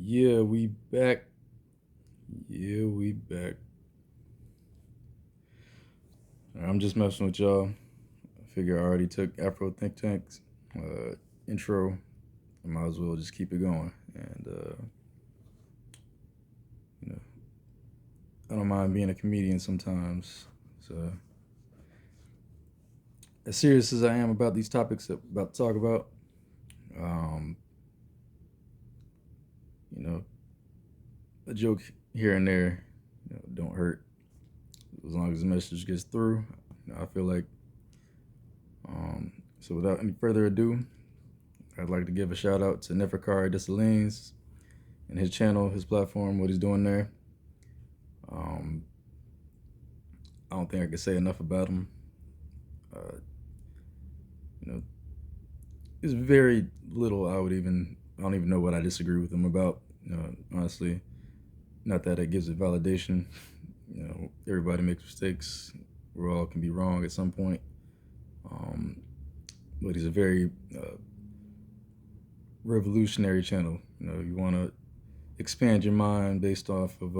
Yeah, we back. Yeah, we back. I'm just messing with y'all. I figure I already took Afro Think Tank's intro. I might as well just keep it going. And, you know, I don't mind being a comedian sometimes. So, as serious as I am about these topics that I'm about to talk about, um, you know, a joke here and there, don't hurt as long as the message gets through. I feel like. So, without any further ado, I'd like to give a shout out to Neferkare Dessalines and his channel, his platform, what he's doing there. I don't think I can say enough about him. Uh, you know, there's very little I don't even know what I disagree with him about. Honestly, not that it gives it validation. Everybody makes mistakes. We all can be wrong at some point. But he's a very revolutionary channel. You want to expand your mind based off of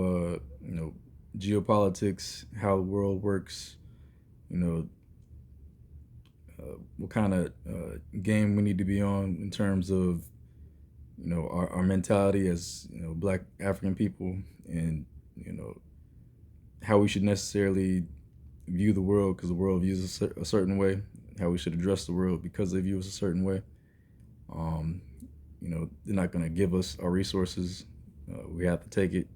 geopolitics, how the world works, what kind of game we need to be on in terms of our mentality as Black African people, and how we should necessarily view the world because the world views us a certain way, how we should address the world because they view us a certain way. They're not going to give us our resources. We have to take it.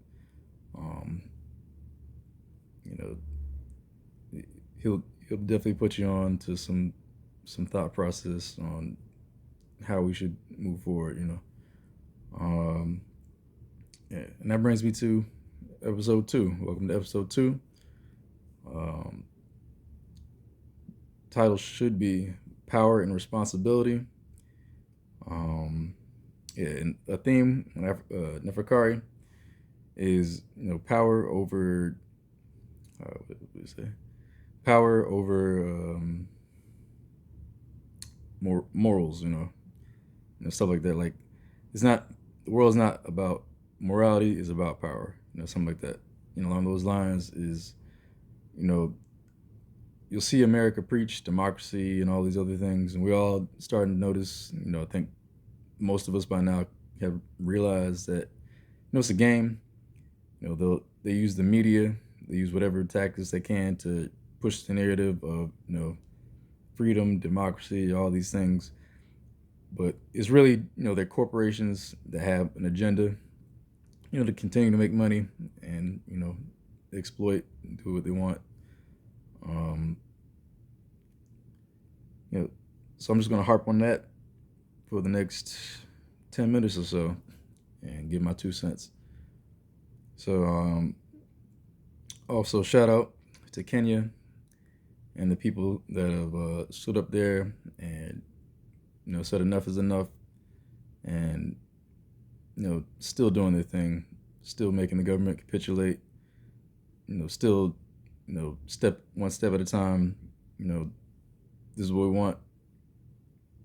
You know, he'll definitely put you on to some thought process on how we should move forward. Yeah, and that brings me to episode 2. Welcome to episode 2. Title should be Power and Responsibility. Yeah, and a theme Neferkare is power over what do we say? Power over morals, stuff like that. Like, it's not, the world's not about morality, it's about power, something like that. Along those lines is, you'll see America preach democracy and all these other things, and we all starting to notice. I think most of us by now have realized that it's a game. They use the media, they use whatever tactics they can to push the narrative of freedom, democracy, all these things. But it's really they're corporations that have an agenda, to continue to make money and exploit, do what they want. So I'm just gonna harp on that for the next 10 minutes or so and give my 2 cents. So also shout out to Kenya and the people that have stood up there and said enough is enough, and still doing their thing, still making the government capitulate, still one step at a time. This is what we want.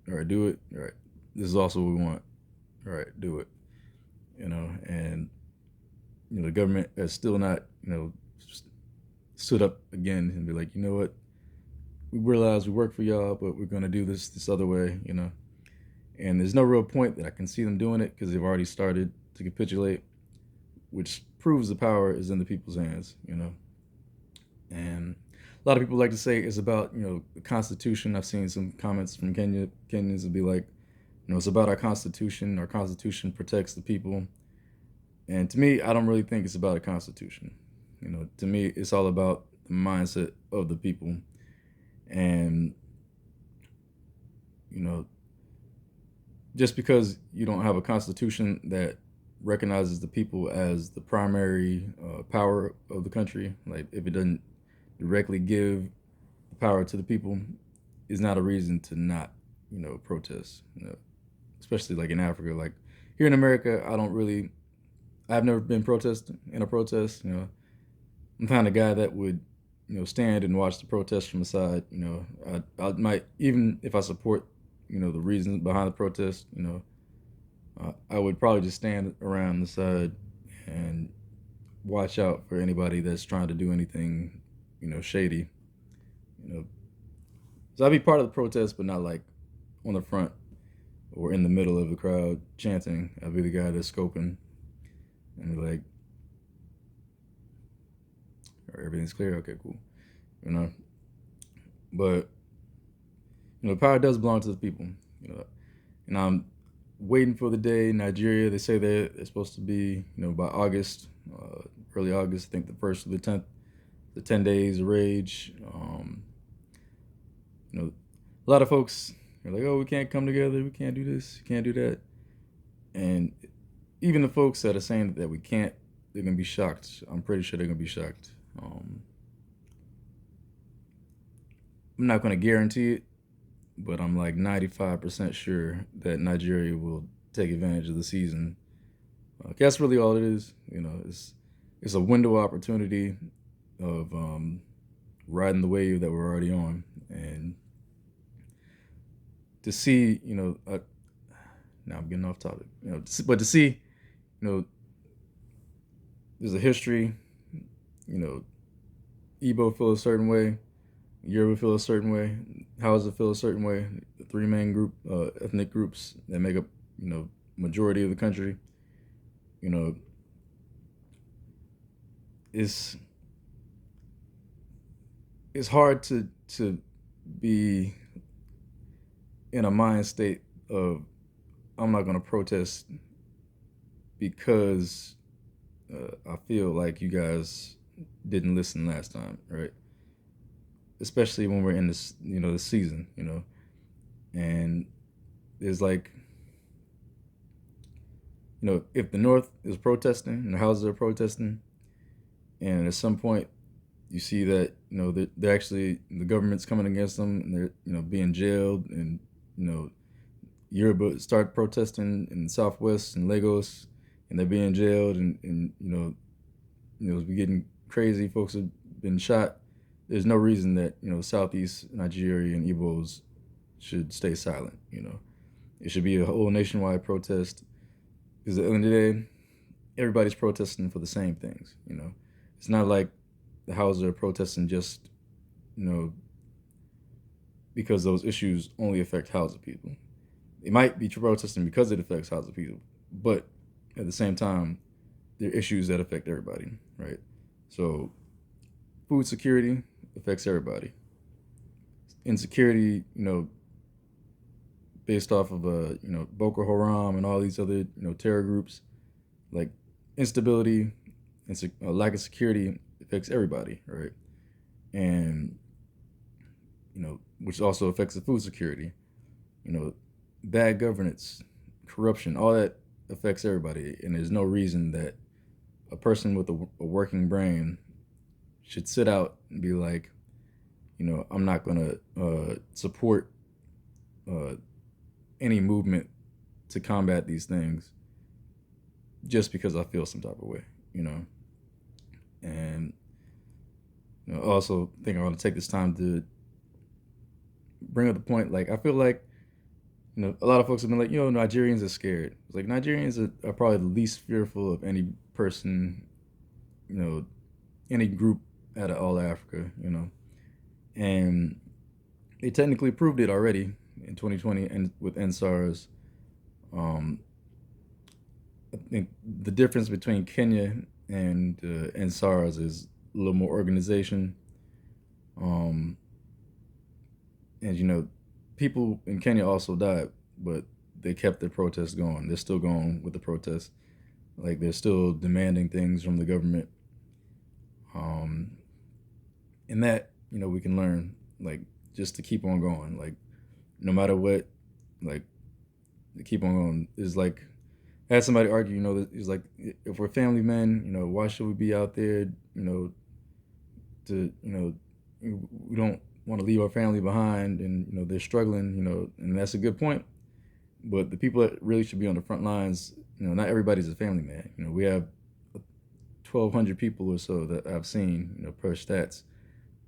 All right, do it. All right, this is also what we want. All right, do it. And the government has still not stood up again and be like, what, we realize we work for y'all, but we're gonna do this other way. And there's no real point that I can see them doing it because they've already started to capitulate, which proves the power is in the people's hands. And a lot of people like to say it's about the Constitution. I've seen some comments from Kenyans would be like, it's about our Constitution. Our Constitution protects the people. And to me, I don't really think it's about a Constitution. To me, it's all about the mindset of the people. And just because you don't have a Constitution that recognizes the people as the primary power of the country, like if it doesn't directly give the power to the people, is not a reason to not protest. Especially like in Africa. Like here in America, I've never been in a protest. I'm the kind of guy that would stand and watch the protest from the side. I might, even if I support the reasons behind the protest, I would probably just stand around the side and watch out for anybody that's trying to do anything, shady. You know, so I'd be part of the protest, but not like on the front or in the middle of the crowd chanting. I'd be the guy that's scoping and be like, everything's clear. Okay, cool. You know, but power does belong to the people. And I'm waiting for the day. Nigeria, they say they're supposed to be, by August, early August. I think the first of the 10th, the 10 days of rage. A lot of folks are like, oh, we can't come together. We can't do this. We can't do that. And even the folks that are saying that we can't, they're gonna be shocked. I'm pretty sure they're gonna be shocked. I'm not gonna guarantee it, but I'm like 95% sure that Nigeria will take advantage of the season. That's really all it is. It's a window opportunity of riding the wave that we're already on, and to see, now I'm getting off topic. But to see, there's a history. Igbo feel a certain way, Yoruba feel a certain way, Hausa feel a certain way. The three main ethnic groups that make up, majority of the country. It's hard to be in a mind state of I'm not going to protest because I feel like you guys didn't listen last time, right? Especially when we're in this, this season, and there's like, if the North is protesting and the houses are protesting, and at some point you see that, they're actually, the government's coming against them and they're, being jailed, and, Yoruba start protesting in the Southwest and Lagos, and they're being jailed, and it's getting crazy. Folks have been shot. There's no reason that Southeast Nigeria and Igbos should stay silent. It should be a whole nationwide protest, because at the end of the day, everybody's protesting for the same things. It's not like the Hausa are protesting just because those issues only affect Hausa people. They might be protesting because it affects Hausa people, but at the same time, they're issues that affect everybody, right? So food security affects everybody. Insecurity, based off of Boko Haram and all these other terror groups, like instability and lack of security affects everybody, right? And which also affects the food security. Bad governance, corruption, all that affects everybody, and there's no reason that a person with a working brain should sit out and be like, I'm not going to support any movement to combat these things just because I feel some type of way, And I also think I want to take this time to bring up the point, like, I feel like, a lot of folks have been like, Nigerians are scared. It's like Nigerians are probably the least fearful of any person, any group out of all Africa, and they technically proved it already in 2020 and with NSARS. I think the difference between Kenya and NSARS is a little more organization. And people in Kenya also died, but they kept their protests going. They're still going with the protests. Like, they're still demanding things from the government. And that, we can learn, like, just to keep on going. Like, no matter what, like, to keep on going. Is like, I had somebody argue, it's like, if we're family men, why should we be out there, we don't want to leave our family behind, and they're struggling, and that's a good point. But the people that really should be on the front lines, not everybody's a family man. We have 1,200 people or so that I've seen, per stats,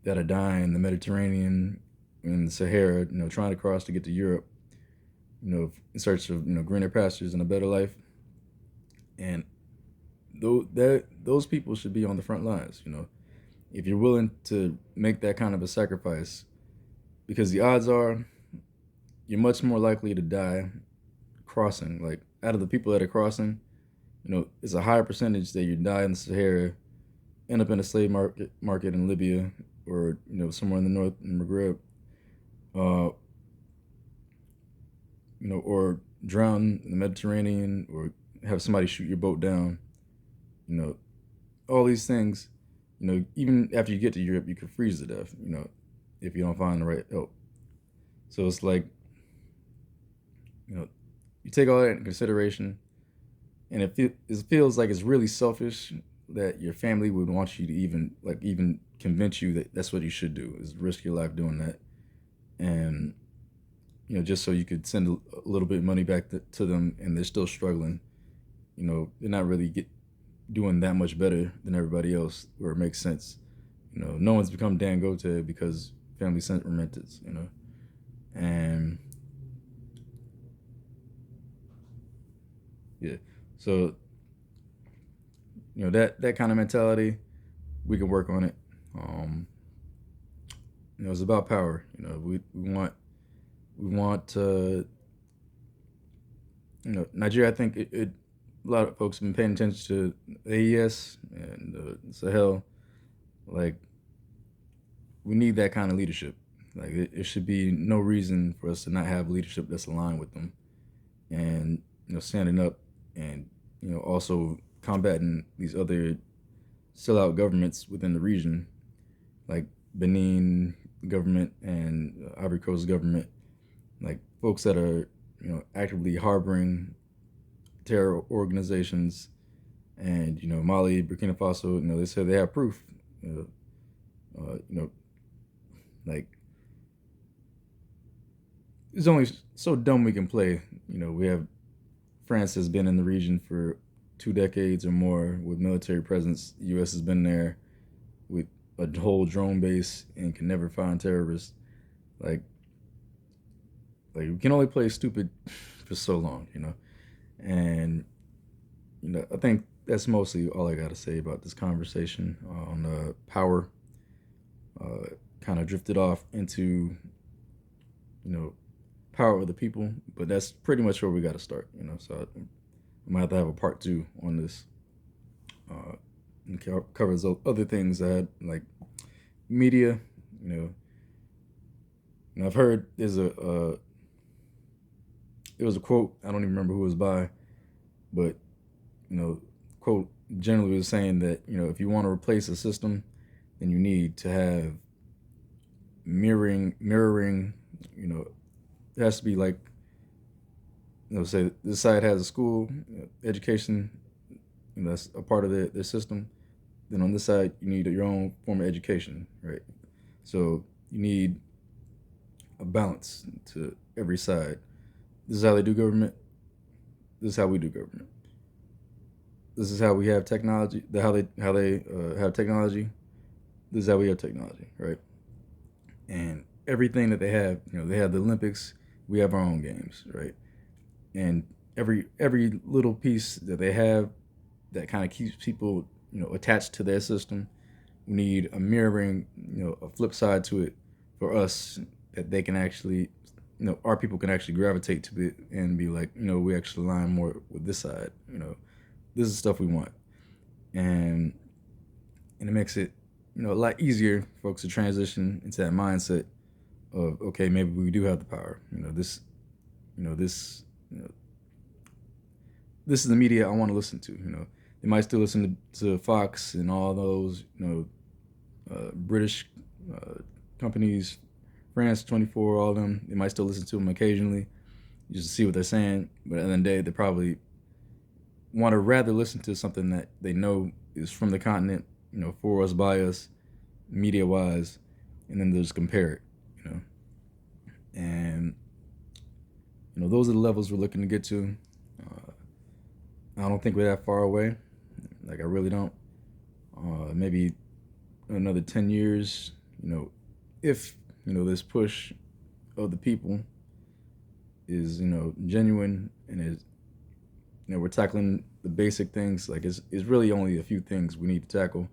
that are dying in the Mediterranean, in the Sahara, trying to cross to get to Europe. in search of greener pastures and a better life. And those people should be on the front lines. If you're willing to make that kind of a sacrifice, because the odds are you're much more likely to die crossing. Like, out of the people that are crossing, it's a higher percentage that you die in the Sahara, end up in a slave market in Libya, or somewhere in the north in Maghreb, uh, or drown in the Mediterranean, or have somebody shoot your boat down. All these things. Even after you get to Europe, you could freeze to death. If you don't find the right help. So it's like, you take all that into consideration, and it feels like it's really selfish that your family would want you to even convince you that that's what you should do, is risk your life doing that, and just so you could send a little bit of money back to them, and they're still struggling. They're not really doing that much better than everybody else, where it makes sense. No one's become Dan Gote because family sent remittance. And yeah, so that kind of mentality, we can work on it. It's about power. We want Nigeria. I think a lot of folks have been paying attention to AES and Sahel. Like, we need that kind of leadership. Like, it should be no reason for us to not have leadership that's aligned with them, and standing up, and also combating these other sellout governments within the region, like Benin government and Ivory Coast government, like folks that are actively harboring terror organizations. And Mali, Burkina Faso, they say they have proof. Like, it's only so dumb we can play. We have France has been in the region for 2 decades or more with military presence. The U.S. has been there with a whole drone base and can never find terrorists. Like we can only play stupid for so long, And I think that's mostly all I got to say about this conversation on power. Kind of drifted off into power of the people, but that's pretty much where we got to start. So I might have to have a part 2 on this. And covers other things that, like media. I've heard there was a quote, I don't even remember who it was by, but quote generally was saying that if you want to replace a system, then you need to have mirroring. It has to be like, say this side has a school, education, that's a part of their system. Then on this side, you need your own form of education, right? So you need a balance to every side. This is how they do government. This is how we do government. This is how we have technology. How they have technology. This is how we have technology, right? And everything that they have, they have the Olympics. We have our own games, right? And every little piece that they have that kind of keeps people, attached to their system, we need a mirroring, a flip side to it for us, that they can actually, our people can actually gravitate to it and be like, we actually align more with this side. This is stuff we want, and it makes it, a lot easier for folks to transition into that mindset of, okay, maybe we do have the power. This is the media I want to listen to. They might still listen to Fox and all those, British companies, France 24, all of them. They might still listen to them occasionally just to see what they're saying. But at the end of the day, they probably want to rather listen to something that they know is from the continent, for us, by us, media-wise, and then they'll just compare it, And, those are the levels we're looking to get to. I don't think we're that far away. Like, I really don't. Maybe another 10 years, if, this push of the people is genuine, and is we're tackling the basic things. Like it's really only a few things we need to tackle,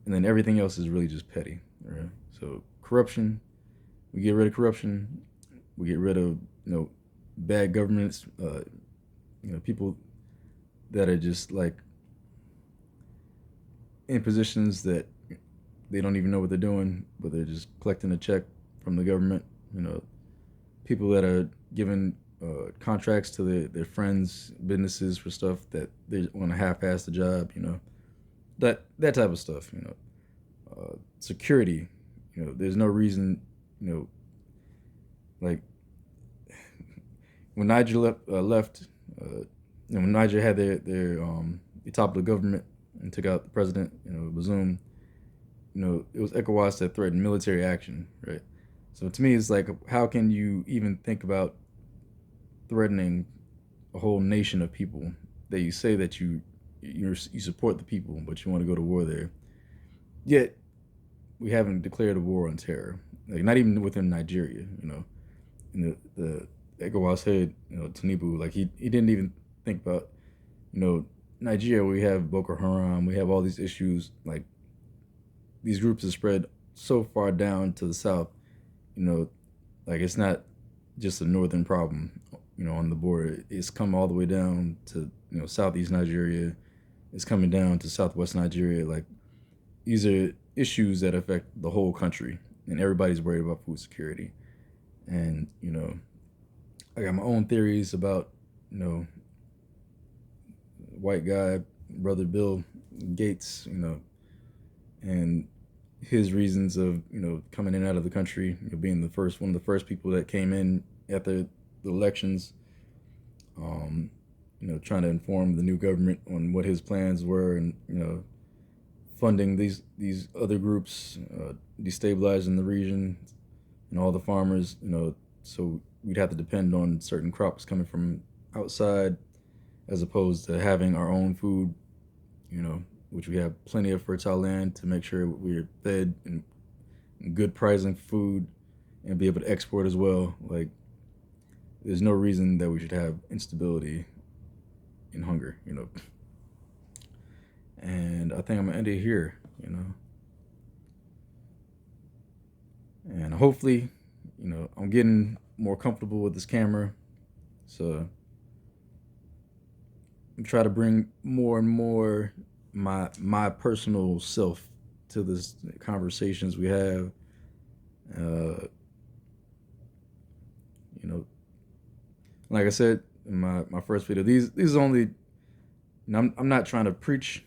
and then everything else is really just petty. Right? So corruption, we get rid of corruption, we get rid of bad governments, people that are just like in positions that they don't even know what they're doing, but they're just collecting a check from the government. People that are giving contracts to their friends' businesses for stuff that they want to half-ass the job. That type of stuff. Security. There's no reason. Like when Niger left, when Niger had their they toppled the government and took out the president, Bazoum. It was ECOWAS that threatened military action, right? So to me, it's like, how can you even think about threatening a whole nation of people that you say that you support the people, but you want to go to war there? Yet we haven't declared a war on terror, like not even within Nigeria. And the ECOWAS head, Tinubu, like he didn't even think about, Nigeria. We have Boko Haram, we have all these issues. Like these groups are spread so far down to the south. Like it's not just a northern problem, on the border. It's come all the way down to, southeast Nigeria. It's coming down to southwest Nigeria. Like these are issues that affect the whole country, and everybody's worried about food security. And, I got my own theories about, white guy, brother Bill Gates, and his reasons of coming in and out of the country, being one of the first people that came in after the elections, trying to inform the new government on what his plans were, and funding these other groups, destabilizing the region and all the farmers, so we'd have to depend on certain crops coming from outside as opposed to having our own food, which we have plenty of fertile land to make sure we're fed and good pricing food and be able to export as well. Like, there's no reason that we should have instability and hunger, And I think I'm gonna end it here, And hopefully, I'm getting more comfortable with this camera. So I try to bring more and more my personal self to this conversations we have. Like I said in my first video, these only, I'm not trying to preach.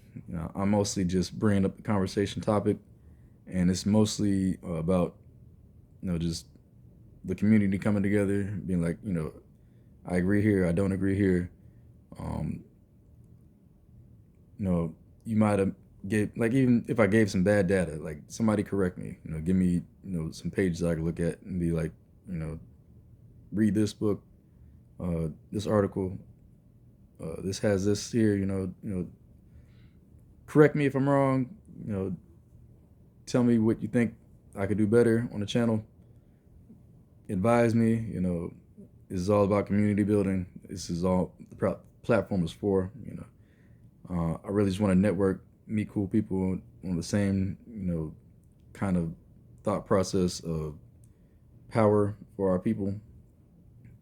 I'm mostly just bringing up the conversation topic, and it's mostly about just the community coming together, being like, I agree here, I don't agree here. You might have even if I gave some bad data, like somebody correct me, give me, some pages I could look at and be like, read this book, this article, this has this here, correct me if I'm wrong, tell me what you think I could do better on the channel. Advise me, this is all about community building. This is all the platform is for, I really just want to network, meet cool people on the same, kind of thought process of power for our people.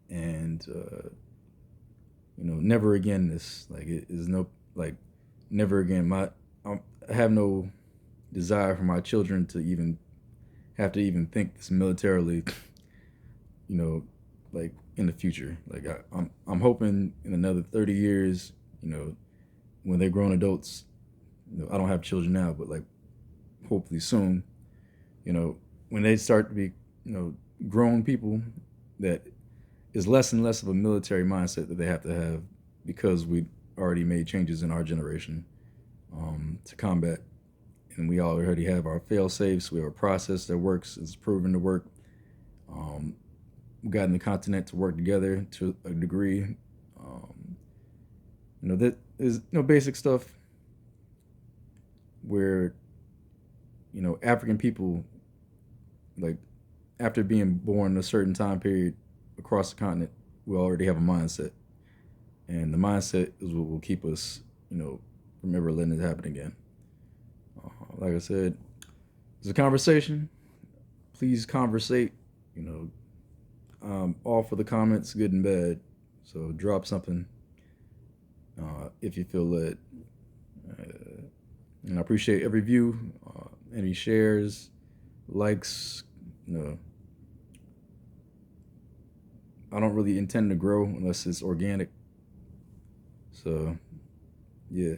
And, never again this, like, it is no, like, never again. I have no desire for my children to even have to even think this militarily, like in the future. Like I'm hoping in another 30 years, when they're grown adults, I don't have children now, but like hopefully soon, when they start to be, grown people, that is less and less of a military mindset that they have to have, because we already made changes in our generation to combat. And we already have our fail-safes. We have a process that works. It's proven to work. We've gotten the continent to work together to a degree. That is basic stuff where, African people, like after being born a certain time period across the continent, we already have a mindset, and the mindset is what will keep us, from ever letting it happen again. Like I said, it's a conversation. Please conversate. All for the comments, good and bad. So drop something if you feel led. And I appreciate every view, any shares, likes. I don't really intend to grow unless it's organic. So, yeah.